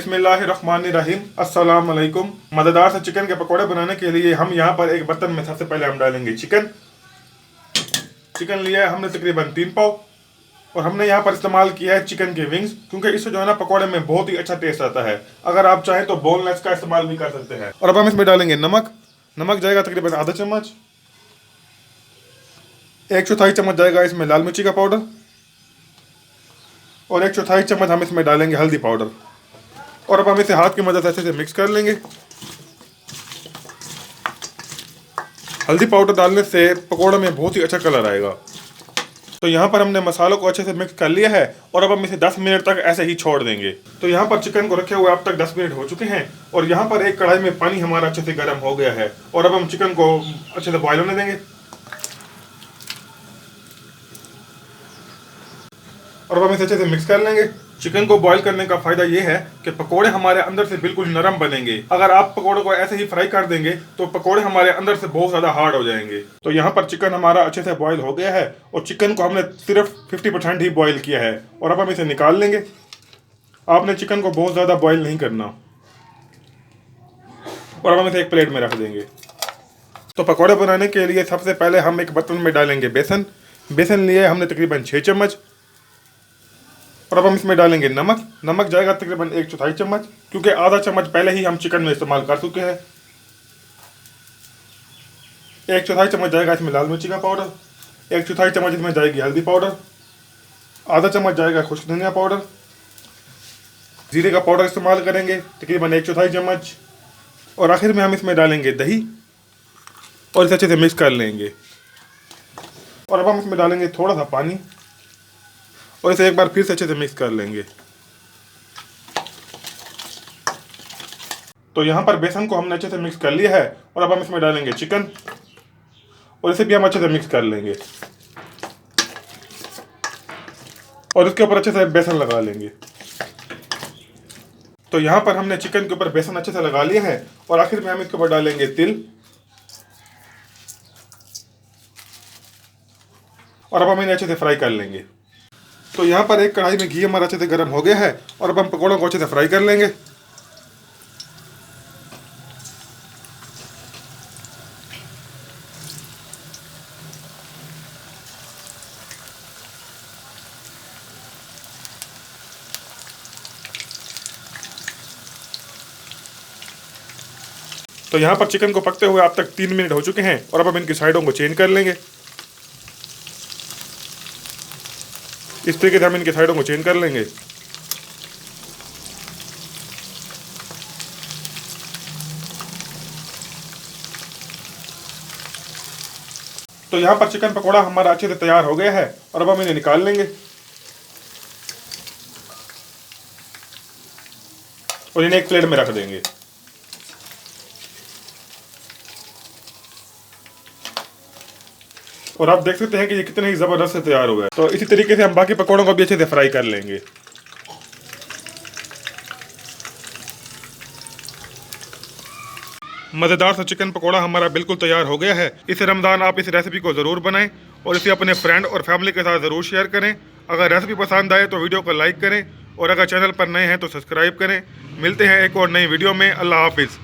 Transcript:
बिस्मिल्लाहिर्रहमानिर्रहीम। अस्सलाम वालेकुम। मज़ेदार से चिकन के पकौड़े बनाने के लिए हम यहाँ पर एक बर्तन में सबसे पहले हम डालेंगे चिकन लिया है हमने तकरीबन 3 पाव। और हमने यहाँ पर इस्तेमाल किया है चिकन के विंग्स, क्योंकि इससे जो है ना पकौड़े में बहुत ही अच्छा टेस्ट आता है। अगर आप चाहें तो बोनलेस का इस्तेमाल भी कर सकते हैं। और अब हम इसमें डालेंगे नमक जाएगा तकरीबन आधा चम्मच। 1/4 चम्मच जाएगा इसमें लाल मिर्ची का पाउडर। और 1/4 चम्मच हम इसमें डालेंगे हल्दी पाउडर। और अब हम इसे हाथ की मदद से अच्छे से मिक्स कर लेंगे। हल्दी पाउडर डालने से पकौड़े में बहुत ही अच्छा कलर आएगा। तो यहाँ पर हमने मसालों को अच्छे से मिक्स कर लिया है और अब हम इसे 10 मिनट तक ऐसे ही छोड़ देंगे। तो यहाँ पर चिकन को रखे हुए अब तक 10 मिनट हो चुके हैं और यहाँ पर एक कढ़ाई में पानी हमारा अच्छे से गर्म हो गया है और अब हम चिकन को अच्छे से बॉयल होने देंगे। और अब हम इसे अच्छे से मिक्स कर लेंगे। चिकन को बॉईल करने का फायदा ये है कि पकोड़े हमारे अंदर से बिल्कुल नरम बनेंगे। अगर आप पकोड़े को ऐसे ही फ्राई कर देंगे तो पकोड़े हमारे अंदर से बहुत ज़्यादा हार्ड हो जाएंगे। तो यहाँ पर चिकन हमारा अच्छे से बॉईल हो गया है और चिकन को हमने सिर्फ 50% ही बॉईल किया है और अब हम इसे निकाल लेंगे। आपने चिकन को बहुत ज़्यादा बॉईल नहीं करना। और अब हम इसे एक प्लेट में रख देंगे। तो पकौड़े बनाने के लिए सबसे पहले हम एक बर्तन में डालेंगे बेसन लिए हमने तकरीबन 6 चम्मच। और अब हम इसमें डालेंगे नमक जाएगा तकरीबन 1/4 चम्मच, क्योंकि आधा चम्मच पहले ही हम चिकन में इस्तेमाल कर चुके हैं। 1/4 चम्मच जाएगा इसमें लाल मिर्ची का पाउडर। 1/4 चम्मच इसमें जाएगी हल्दी पाउडर। आधा चम्मच जाएगा खुश्क धनिया पाउडर। जीरे का पाउडर इस्तेमाल करेंगे तकरीबन 1/4 चम्मच। और आखिर में हम इसमें डालेंगे दही और इसे अच्छे से मिक्स कर लेंगे। और अब हम इसमें डालेंगे थोड़ा सा पानी और इसे एक बार फिर से अच्छे से मिक्स कर लेंगे। तो यहाँ पर बेसन को हमने अच्छे से मिक्स कर लिया है और अब हम इसमें डालेंगे चिकन और इसे भी हम अच्छे से मिक्स कर लेंगे और इसके ऊपर अच्छे से बेसन लगा लेंगे। तो यहाँ पर हमने चिकन के ऊपर बेसन अच्छे से लगा लिया है और आखिर में हम इसके ऊपर डालेंगे तिल। और अब हम इन्हें अच्छे से फ्राई कर लेंगे। तो यहाँ पर एक कढ़ाई में घी हमारा अच्छे से गर्म हो गया है और अब हम पकौड़ों को अच्छे से फ्राई कर लेंगे। तो यहाँ पर चिकन को पकते हुए अब तक 3 मिनट हो चुके हैं और अब हम इनकी साइडों को चेंज कर लेंगे। इस तरीके से हम इनके साइडों को चेंज कर लेंगे। तो यहाँ पर चिकन पकोड़ा हमारा अच्छे से तैयार हो गया है और अब हम इन्हें निकाल लेंगे और इन्हें एक प्लेट में रख देंगे। और आप देख सकते हैं कि ये कितने ही ज़बरदस्त से तैयार हुआ है। तो इसी तरीके से हम बाकी पकौड़ों को भी अच्छे से फ्राई कर लेंगे। मज़ेदार सा चिकन पकौड़ा हमारा बिल्कुल तैयार हो गया है। इस रमज़ान आप इस रेसिपी को ज़रूर बनाएं और इसे अपने फ्रेंड और फैमिली के साथ ज़रूर शेयर करें। अगर रेसिपी पसंद आए तो वीडियो को लाइक करें और अगर चैनल पर नए हैं तो सब्सक्राइब करें। मिलते हैं एक और नई वीडियो में। अल्लाह हाफिज़।